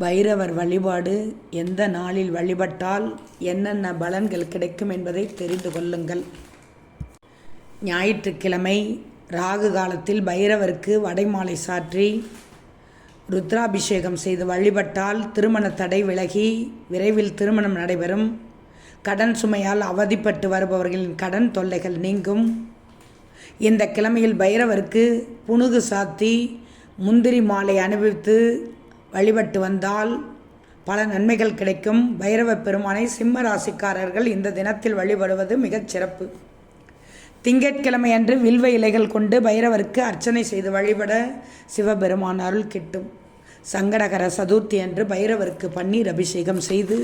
பைரவர் வழிபாடு எந்த நாளில் வழிபட்டால் என்னென்ன பலன்கள் கிடைக்கும் என்பதை தெரிந்து கொள்ளுங்கள். ஞாயிற்றுக்கிழமை ராகு காலத்தில் பைரவருக்கு வடைமாலை சாற்றி ருத்ராபிஷேகம் செய்து வழிபட்டால் திருமண தடை விலகி விரைவில் திருமணம் நடைபெறும். கடன் சுமையால் அவதிப்பட்டு வருபவர்களின் கடன் தொல்லைகள் நீங்கும். இந்த கிழமையில் பைரவருக்கு புனுகு சாத்தி முந்திரி மாலை அணிவித்து வழிபட்டு வந்தால் பல நன்மைகள் கிடைக்கும். பைரவ பெருமானை சிம்ம ராசிக்காரர்கள் இந்த தினத்தில் வழிபடுவது மிகச் சிறப்பு. திங்கட்கிழமை அன்று வில்வ இலைகள் கொண்டு பைரவருக்கு அர்ச்சனை செய்து வழிபட சிவபெருமான் அருள் கிட்டும். சங்கடகர சதுர்த்தி அன்று பைரவருக்கு பன்னீர் அபிஷேகம் செய்து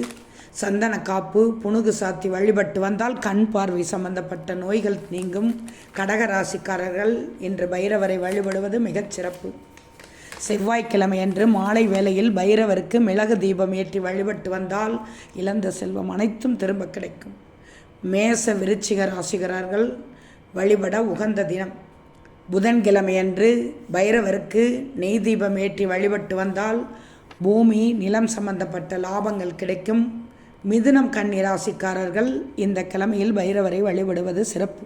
சந்தன காப்பு புனுகு சாத்தி வழிபட்டு வந்தால் கண் பார்வை சம்பந்தப்பட்ட நோய்கள் நீங்கும். கடகராசிக்காரர்கள் இன்று பைரவரை வழிபடுவது மிகச் சிறப்பு. செவ்வாய்க்கிழமையன்று மாலை வேளையில் பைரவருக்கு மிளகு தீபம் ஏற்றி வழிபட்டு வந்தால் இழந்த செல்வம் அனைத்தும் திரும்ப கிடைக்கும். மேச விருச்சிக ராசிகரார்கள் வழிபட உகந்த தினம். புதன்கிழமையன்று பைரவருக்கு நெய் தீபம் ஏற்றி வழிபட்டு வந்தால் பூமி நிலம் சம்பந்தப்பட்ட லாபங்கள் கிடைக்கும். மிதுனம் கன்னி ராசிக்காரர்கள் இந்த கிழமையில் பைரவரை வழிபடுவது சிறப்பு.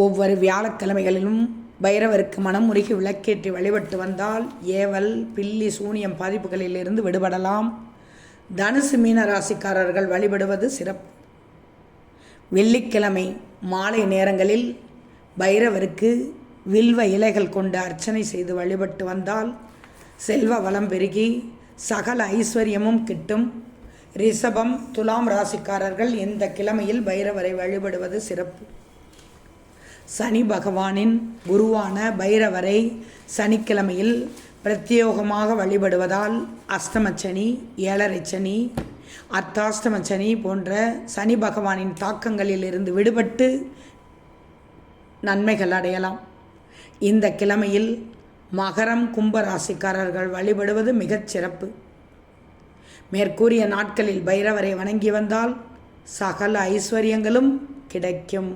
ஒவ்வொரு வியாழக்கிழமைகளிலும் பைரவருக்கு மனம் உருகி விளக்கேற்றி வழிபட்டு வந்தால் ஏவல் பில்லி சூனியம் பாதிப்புகளிலிருந்து விடுபடலாம். தனுசு மீன ராசிக்காரர்கள் வழிபடுவது சிறப்பு. வெள்ளிக்கிழமை மாலை நேரங்களில் பைரவருக்கு வில்வ இலைகள் கொண்டு அர்ச்சனை செய்து வழிபட்டு வந்தால் செல்வ வளம் பெருகி சகல ஐஸ்வர்யமும் கிட்டும். ரிஷபம் துலாம் ராசிக்காரர்கள் இந்த கிழமையில் பைரவரை வழிபடுவது சிறப்பு. சனி பகவானின் குருவான பைரவரை சனிக்கிழமையில் பிரத்யேகமாக வழிபடுவதால் அஷ்டமச்சனி ஏழரை சனி அர்த்தாஷ்டமச்சனி போன்ற சனி பகவானின் தாக்கங்களில் இருந்து விடுபட்டு நன்மைகள் அடையலாம். இந்த கிழமையில் மகரம் கும்ப ராசிக்காரர்கள் வழிபடுவது மிகச் சிறப்பு. மேற்கூறிய நாட்களில் பைரவரை வணங்கி வந்தால் சகல ஐஸ்வர்யங்களும் கிடைக்கும்.